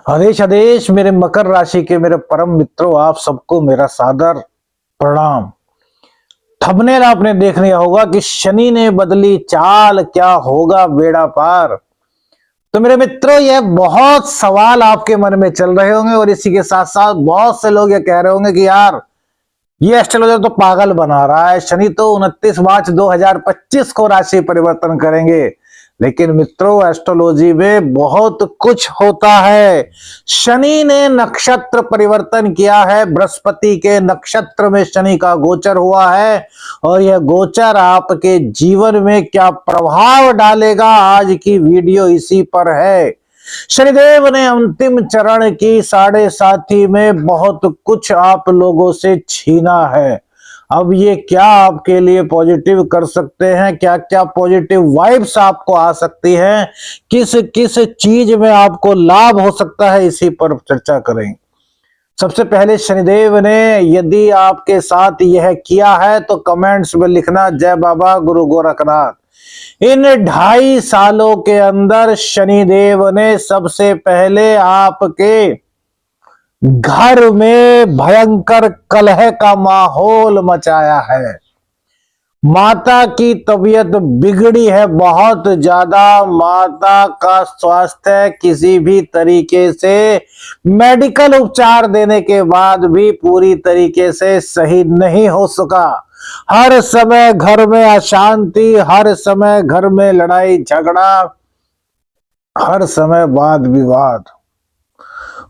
आदेश आदेश मेरे मकर राशि के मेरे परम मित्रों, आप सबको मेरा सादर प्रणाम। थंबनेल आपने देख लिया होगा कि शनि ने बदली चाल, क्या होगा बेड़ा पार। तो मेरे मित्रों, यह बहुत सवाल आपके मन में चल रहे होंगे और इसी के साथ साथ बहुत से लोग ये कह रहे होंगे कि यार ये एस्ट्रोलॉजर तो पागल बना रहा है। शनि तो 29 मार्च 2025 को राशि परिवर्तन करेंगे, लेकिन मित्रों एस्ट्रोलॉजी में बहुत कुछ होता है। शनि ने नक्षत्र परिवर्तन किया है, बृहस्पति के नक्षत्र में शनि का गोचर हुआ है और यह गोचर आपके जीवन में क्या प्रभाव डालेगा, आज की वीडियो इसी पर है। शनिदेव ने अंतिम चरण की साढ़े साथी में बहुत कुछ आप लोगों से छीना है। अब ये क्या आपके लिए पॉजिटिव कर सकते हैं, क्या क्या पॉजिटिव वाइब्स आपको आ सकती हैं, किस किस चीज में आपको लाभ हो सकता है, इसी पर चर्चा करें। सबसे पहले शनिदेव ने यदि आपके साथ यह किया है तो कमेंट्स में लिखना जय बाबा गुरु गोरखनाथ। इन 2.5 सालों के अंदर शनिदेव ने सबसे पहले आपके घर में भयंकर कलह का माहौल मचाया है। माता की तबीयत बिगड़ी है बहुत ज्यादा। माता का स्वास्थ्य किसी भी तरीके से मेडिकल उपचार देने के बाद भी पूरी तरीके से सही नहीं हो सका। हर समय घर में अशांति, हर समय घर में लड़ाई झगड़ा, हर समय वाद विवाद।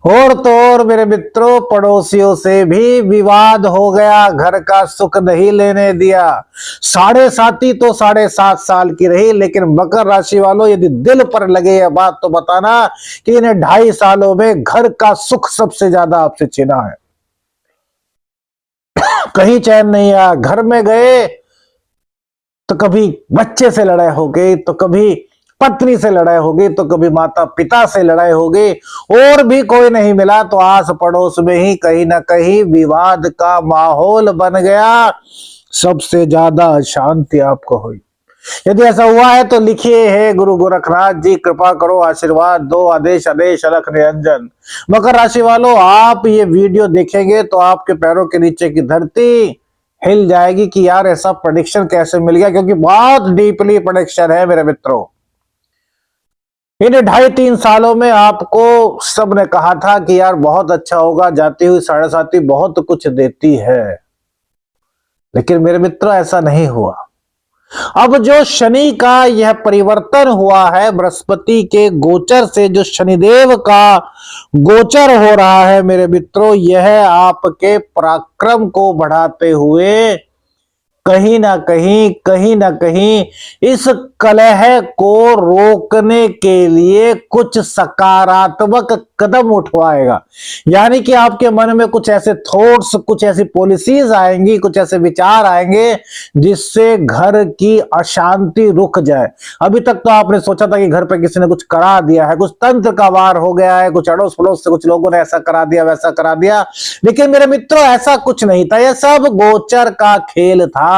और तो और मेरे मित्रों, पड़ोसियों से भी विवाद हो गया, घर का सुख नहीं लेने दिया। साढ़े साथी तो 7.5 साल की रही, लेकिन मकर राशि वालों यदि दिल पर लगे यह बात तो बताना कि इन्हें 2.5 सालों में घर का सुख सबसे ज्यादा आपसे छीना है। कहीं चैन नहीं आया। घर में गए तो कभी बच्चे से लड़ाई हो गई, तो कभी पत्नी से लड़ाई हो गई, तो कभी माता पिता से लड़ाई हो गई, और भी कोई नहीं मिला तो आस पड़ोस में ही कहीं ना कहीं विवाद का माहौल बन गया। सबसे ज्यादा अशांति आपको हुई। यदि ऐसा हुआ है तो लिखिए, हे गुरु गोरखनाथ जी कृपा करो, आशीर्वाद दो, आदेश आदेश अलख निरंजन। मकर राशि वालों, आप ये वीडियो देखेंगे तो आपके पैरों के नीचे की धरती हिल जाएगी कि यार ऐसा प्रेडिक्शन कैसे मिल गया, क्योंकि बहुत डीपली प्रेडिक्शन है मेरे मित्रों। इन 2.5-3 सालों में आपको सबने कहा था कि यार बहुत अच्छा होगा, जाती हुई साढ़े साथी बहुत कुछ देती है, लेकिन मेरे मित्रों ऐसा नहीं हुआ। अब जो शनि का यह परिवर्तन हुआ है, बृहस्पति के गोचर से जो शनिदेव का गोचर हो रहा है मेरे मित्रों, यह आपके पराक्रम को बढ़ाते हुए कहीं ना कहीं इस कलह को रोकने के लिए कुछ सकारात्मक कदम उठवाएगा। यानी कि आपके मन में कुछ ऐसे थॉट्स, कुछ ऐसी पॉलिसीज आएंगी, कुछ ऐसे विचार आएंगे जिससे घर की अशांति रुक जाए। अभी तक तो आपने सोचा था कि घर पे किसी ने कुछ करा दिया है, कुछ तंत्र का वार हो गया है, कुछ अड़ोस पड़ोस से कुछ लोगों ने ऐसा करा दिया, वैसा करा दिया, लेकिन मेरे मित्रों ऐसा कुछ नहीं था। यह सब गोचर का खेल था।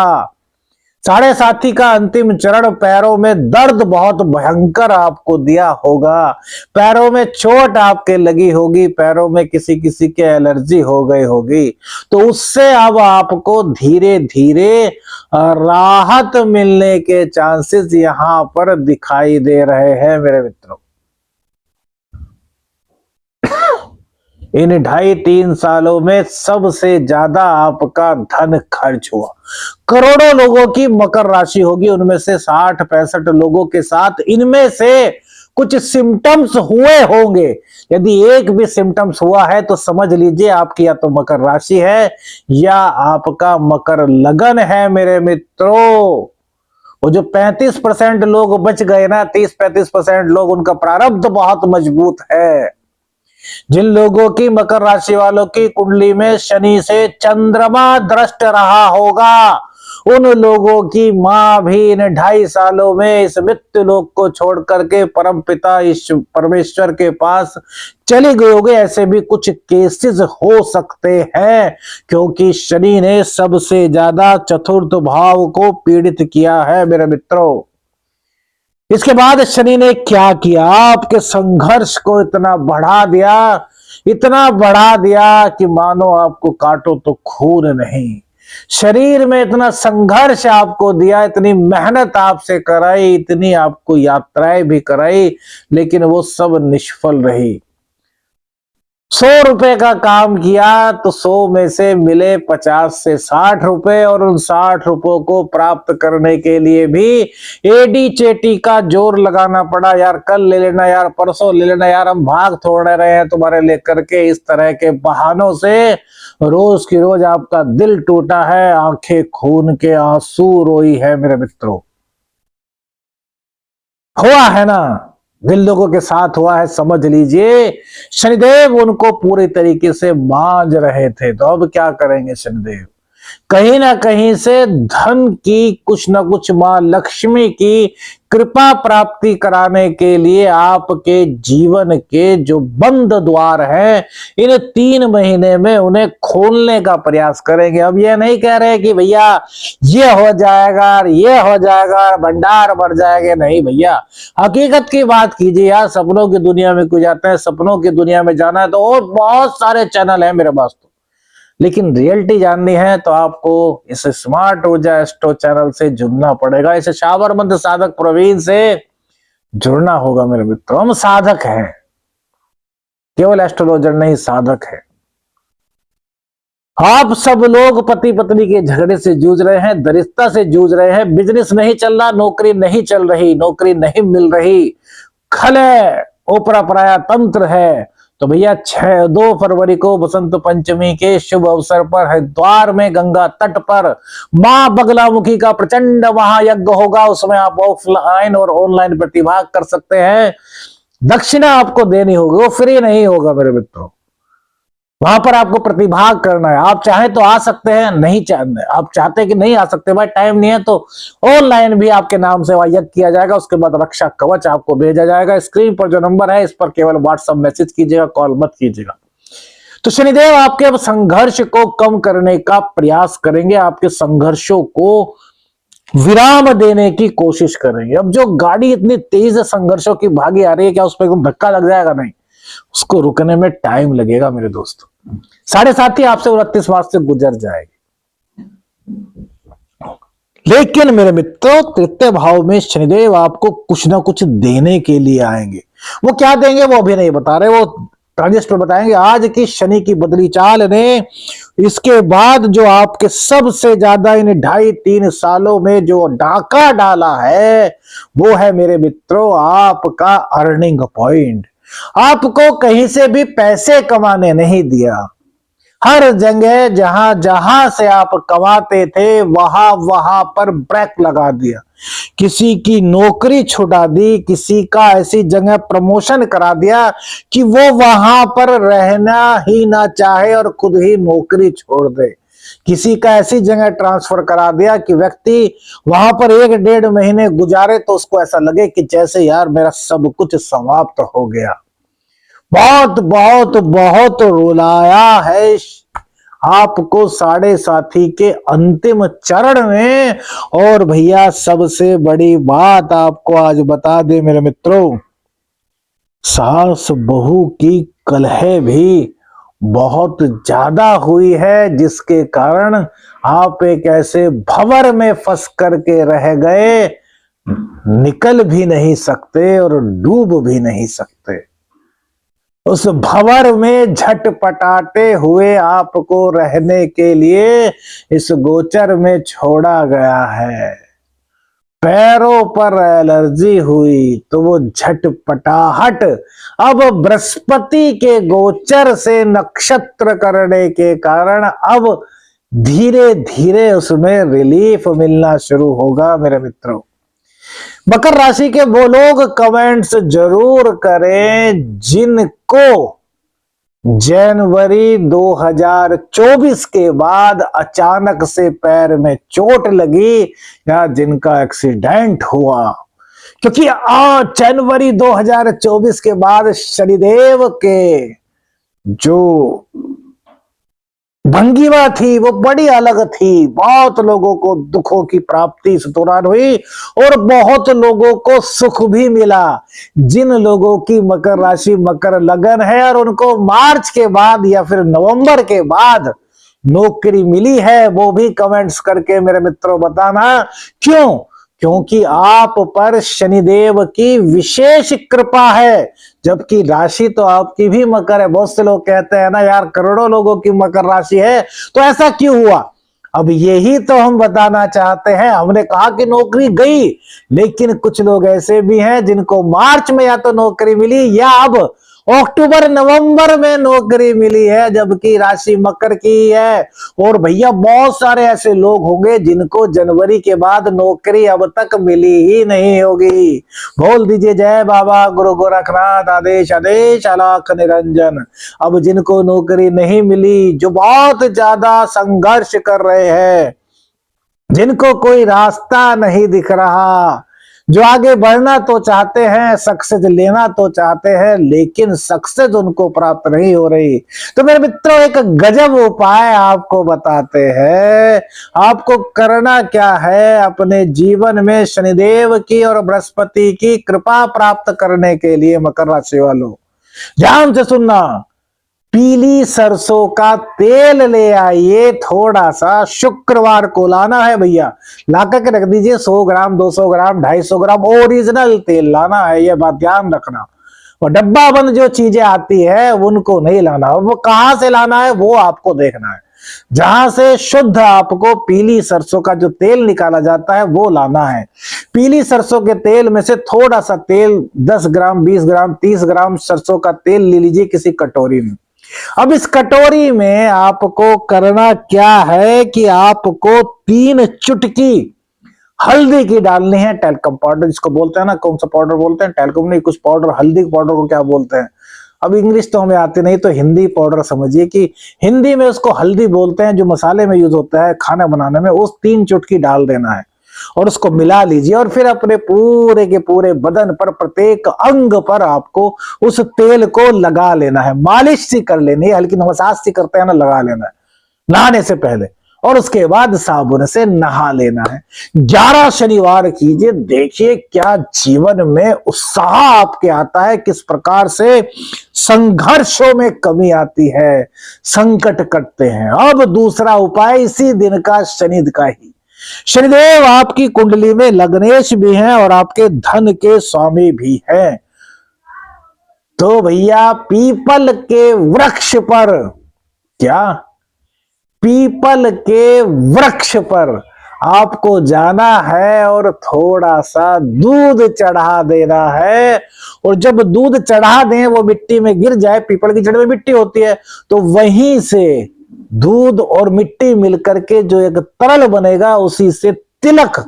साढ़े साथी का अंतिम चरण पैरों में दर्द बहुत भयंकर आपको दिया होगा, पैरों में चोट आपके लगी होगी, पैरों में किसी किसी के एलर्जी हो गई होगी, तो उससे अब आपको धीरे धीरे राहत मिलने के चांसेस यहां पर दिखाई दे रहे हैं मेरे मित्रों। इन 2.5-3 सालों में सबसे ज्यादा आपका धन खर्च हुआ। करोड़ों लोगों की मकर राशि होगी, उनमें से 60-65 लोगों के साथ इनमें से कुछ सिम्टम्स हुए होंगे। यदि एक भी सिम्टम्स हुआ है तो समझ लीजिए आपकी या तो मकर राशि है या आपका मकर लगन है मेरे मित्रों। वो जो 35% लोग बच गए ना, 30-35% लोग, उनका प्रारब्ध बहुत मजबूत है। जिन लोगों की, मकर राशि वालों की कुंडली में शनि से चंद्रमा दृष्ट रहा होगा, उन लोगों की मां भी इन 2.5 सालों में इस मृत्यु लोक को छोड़ करके परम पिता परमेश्वर के पास चली गई होगी। ऐसे भी कुछ केसेस हो सकते हैं, क्योंकि शनि ने सबसे ज्यादा चतुर्थ भाव को पीड़ित किया है मेरे मित्रों। इसके बाद शनि ने क्या किया, आपके संघर्ष को इतना बढ़ा दिया कि मानो आपको काटो तो खून नहीं। शरीर में इतना संघर्ष आपको दिया, इतनी मेहनत आपसे कराई, इतनी आपको यात्राएं भी कराई, लेकिन वो सब निष्फल रही। 100 रुपए का काम किया तो 100 में से मिले 50 से 60 रुपए, और उन 60 रुपयों को प्राप्त करने के लिए भी एडी चेटी का जोर लगाना पड़ा। यार कल ले लेना, यार परसों ले लेना, यार हम भाग थोड़ रहे हैं तुम्हारे लेकर के, इस तरह के बहानों से रोज की रोज आपका दिल टूटा है, आंखें खून के आंसू रोई है मेरे मित्रों। हुआ है ना, जिन लोगों के साथ हुआ है समझ लीजिए, शनिदेव उनको पूरी तरीके से मांझ रहे थे। तो अब क्या करेंगे शनिदेव, कहीं ना कहीं से धन की कुछ ना कुछ मां लक्ष्मी की कृपा प्राप्ति कराने के लिए आपके जीवन के जो बंद द्वार हैं, इन 3 महीने में उन्हें खोलने का प्रयास करेंगे। अब ये नहीं कह रहे कि भैया ये हो जाएगा, ये हो जाएगा, भंडार भर जाएंगे, नहीं भैया, हकीकत की बात कीजिए यार। सपनों की दुनिया में कोई जाता है, सपनों की दुनिया में जाना है तो और बहुत सारे चैनल है मेरे पास, तो लेकिन रियलिटी जाननी है तो आपको इस स्मार्ट ऊर्जा एस्ट्रो चैनल से जुड़ना पड़ेगा, इस साबरमत साधक प्रवीण से जुड़ना होगा मेरे मित्रों। हम साधक हैं, केवल एस्ट्रोलॉजर नहीं, साधक है। आप सब लोग पति पत्नी के झगड़े से जूझ रहे हैं, दरिद्रता से जूझ रहे हैं, बिजनेस नहीं चल रहा, नौकरी नहीं चल रही, नौकरी नहीं मिल रही, खले ओपरा पराया तंत्र है, तो भैया 2 फरवरी को बसंत पंचमी के शुभ अवसर पर हरिद्वार में गंगा तट पर मां बगलामुखी का प्रचंड महायज्ञ होगा। उसमें आप ऑफलाइन और ऑनलाइन प्रतिभाग कर सकते हैं। दक्षिणा आपको देनी होगी, वो फ्री नहीं होगा मेरे मित्रों। वहां पर आपको प्रतिभाग करना है। आप चाहे तो आ सकते हैं, नहीं चाहते, आप चाहते कि नहीं आ सकते, भाई टाइम नहीं है, तो ऑनलाइन भी आपके नाम से यज्ञ किया जाएगा। उसके बाद रक्षा कवच आपको भेजा जाएगा। स्क्रीन पर जो नंबर है, इस पर केवल व्हाट्सएप मैसेज कीजिएगा, कॉल मत कीजिएगा। तो शनिदेव आपके अब संघर्ष को कम करने का प्रयास करेंगे, आपके संघर्षों को विराम देने की कोशिश करेंगे। अब जो गाड़ी इतनी तेज संघर्षों की भागी आ रही है, क्या उस पर एकदम धक्का लग जाएगा? नहीं, उसको रुकने में टाइम लगेगा मेरे दोस्तों। 7.5 ही आपसे 29 मार्च से गुजर जाएगी। लेकिन मेरे मित्रों, तृतीय भाव में शनिदेव आपको कुछ ना कुछ देने के लिए आएंगे। वो क्या देंगे वो अभी नहीं बता रहे, वो ट्रांजिस्ट में बताएंगे। आज की शनि की बदली चाल ने इसके बाद जो आपके सबसे ज्यादा इन 2.5-3 सालों में जो डाका डाला है, वो है मेरे मित्रों आपका अर्निंग पॉइंट। आपको कहीं से भी पैसे कमाने नहीं दिया। हर जगह जहां जहां से आप कमाते थे, वहां वहां पर ब्रेक लगा दिया। किसी की नौकरी छुड़ा दी, किसी का ऐसी जगह प्रमोशन करा दिया कि वो वहां पर रहना ही ना चाहे और खुद ही नौकरी छोड़ दे। किसी का ऐसी जगह ट्रांसफर करा दिया कि व्यक्ति वहां पर 1-1.5 महीने गुजारे तो उसको ऐसा लगे कि जैसे यार मेरा सब कुछ समाप्त हो गया। बहुत बहुत बहुत रुलाया है आपको 7.5 के अंतिम चरण में। और भैया सबसे बड़ी बात आपको आज बता दे मेरे मित्रों, सास बहू की कलह भी बहुत ज्यादा हुई है, जिसके कारण आप एक ऐसे भंवर में फंस करके रह गए, निकल भी नहीं सकते और डूब भी नहीं सकते। उस भंवर में झटपटाते हुए आपको रहने के लिए इस गोचर में छोड़ा गया है। पैरों पर एलर्जी हुई तो वो झटपटाहट अब बृहस्पति के गोचर से नक्षत्र करने के कारण अब धीरे धीरे उसमें रिलीफ मिलना शुरू होगा मेरे मित्रों। मकर राशि के वो लोग कमेंट्स जरूर करें जिनको जनवरी 2024 के बाद अचानक से पैर में चोट लगी या जिनका एक्सीडेंट हुआ, क्योंकि जनवरी 2024 के बाद शनिदेव के जो भंगिमा थी वो बड़ी अलग थी। बहुत लोगों को दुखों की प्राप्ति इस दौरान हुई और बहुत लोगों को सुख भी मिला। जिन लोगों की मकर राशि मकर लगन है और उनको मार्च के बाद या फिर नवंबर के बाद नौकरी मिली है, वो भी कमेंट्स करके मेरे मित्रों बताना। क्यों? क्योंकि आप पर शनिदेव की विशेष कृपा है, जबकि राशि तो आपकी भी मकर है। बहुत से लोग कहते हैं ना यार, करोड़ों लोगों की मकर राशि है तो ऐसा क्यों हुआ? अब यही तो हम बताना चाहते हैं। हमने कहा कि नौकरी गई, लेकिन कुछ लोग ऐसे भी हैं जिनको मार्च में या तो नौकरी मिली या अब अक्टूबर नवंबर में नौकरी मिली है, जबकि राशि मकर की है। और भैया बहुत सारे ऐसे लोग होंगे जिनको जनवरी के बाद नौकरी अब तक मिली ही नहीं होगी। बोल दीजिए जय बाबा गुरु गोरखनाथ, आदेश आदेश अलख निरंजन। अब जिनको नौकरी नहीं मिली, जो बहुत ज्यादा संघर्ष कर रहे हैं, जिनको कोई रास्ता नहीं दिख रहा, जो आगे बढ़ना तो चाहते हैं, सक्सेस लेना तो चाहते हैं, लेकिन सक्सेस उनको प्राप्त नहीं हो रही, तो मेरे मित्रों एक गजब उपाय आपको बताते हैं। आपको करना क्या है? अपने जीवन में शनिदेव की और बृहस्पति की कृपा प्राप्त करने के लिए मकर राशि वालों, ध्यान से सुनना। पीली सरसों का तेल ले आइए, थोड़ा सा शुक्रवार को लाना है भैया, ला करके रख दीजिए। 100 ग्राम, 200 ग्राम, 250 ग्राम ओरिजिनल तेल लाना है, ये बात ध्यान रखना। और डब्बा बंद जो चीजें आती है उनको नहीं लाना। वो कहां से लाना है वो आपको देखना है। जहां से शुद्ध आपको पीली सरसों का जो तेल निकाला जाता है वो लाना है। पीली सरसों के तेल में से थोड़ा सा तेल 10 ग्राम, 20 ग्राम, 30 ग्राम सरसों का तेल ले लीजिए किसी कटोरी में। अब इस कटोरी में आपको करना क्या है कि आपको 3 चुटकी हल्दी की डालनी है। टैल्कम पाउडर जिसको बोलते हैं ना, कौन सा पाउडर बोलते हैं? टैल्कम नहीं, कुछ पाउडर, हल्दी पाउडर को क्या बोलते हैं? अब इंग्लिश तो हमें आती नहीं, तो हिंदी पाउडर समझिए कि हिंदी में उसको हल्दी बोलते हैं, जो मसाले में यूज होता है खाना बनाने में। उस 3 चुटकी डाल देना है और उसको मिला लीजिए। और फिर अपने पूरे के पूरे बदन पर, प्रत्येक अंग पर आपको उस तेल को लगा लेना है। मालिश सी कर लेनी है, हल्की मसाज सी करते हैं ना, लगा लेना है नहाने से पहले। और उसके बाद साबुन से नहा लेना है। 11 शनिवार कीजिए, देखिए क्या जीवन में उत्साह आपके आता है, किस प्रकार से संघर्षों में कमी आती है, संकट कटते हैं। अब दूसरा उपाय इसी दिन का, शनि का ही। शनिदेव आपकी कुंडली में लग्नेश भी हैं और आपके धन के स्वामी भी हैं। तो भैया पीपल के वृक्ष पर, क्या पीपल के वृक्ष पर आपको जाना है और थोड़ा सा दूध चढ़ा देना है। और जब दूध चढ़ा दें, वो मिट्टी में गिर जाए, पीपल की जड़ में मिट्टी होती है, तो वहीं से दूध और मिट्टी मिलकर के जो एक तरल बनेगा, उसी से तिलक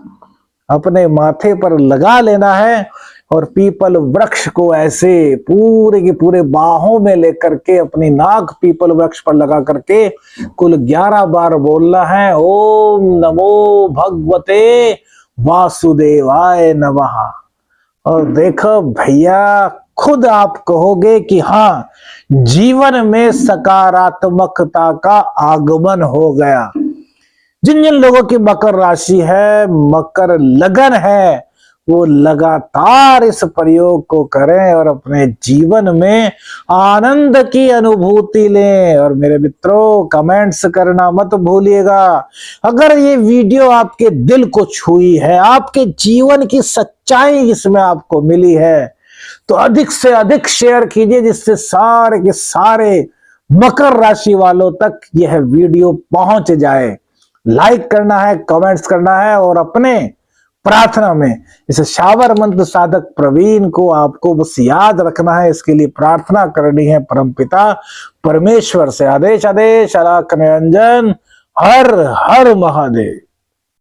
अपने माथे पर लगा लेना है। और पीपल वृक्ष को ऐसे पूरे के पूरे बाहों में लेकर के अपनी नाक पीपल वृक्ष पर लगा करके कुल 11 बार बोलना है, ओम नमो भगवते वासुदेवाय नमः। और देखो भैया, खुद आप कहोगे कि हाँ, जीवन में सकारात्मकता का आगमन हो गया। जिन जिन लोगों की मकर राशि है, मकर लगन है, वो लगातार इस प्रयोग को करें और अपने जीवन में आनंद की अनुभूति लें। और मेरे मित्रों, कमेंट्स करना मत भूलिएगा। अगर ये वीडियो आपके दिल को छुई है, आपके जीवन की सच्चाई इसमें आपको मिली है, तो अधिक से अधिक शेयर कीजिए, जिससे सारे के सारे मकर राशि वालों तक यह वीडियो पहुंच जाए। लाइक करना है, कमेंट्स करना है, और अपने प्रार्थना में इस शावर मंत्र साधक प्रवीण को आपको बस याद रखना है। इसके लिए प्रार्थना करनी है परमपिता परमेश्वर से। आदेश आदेश अलख निरंजन। हर हर महादेव।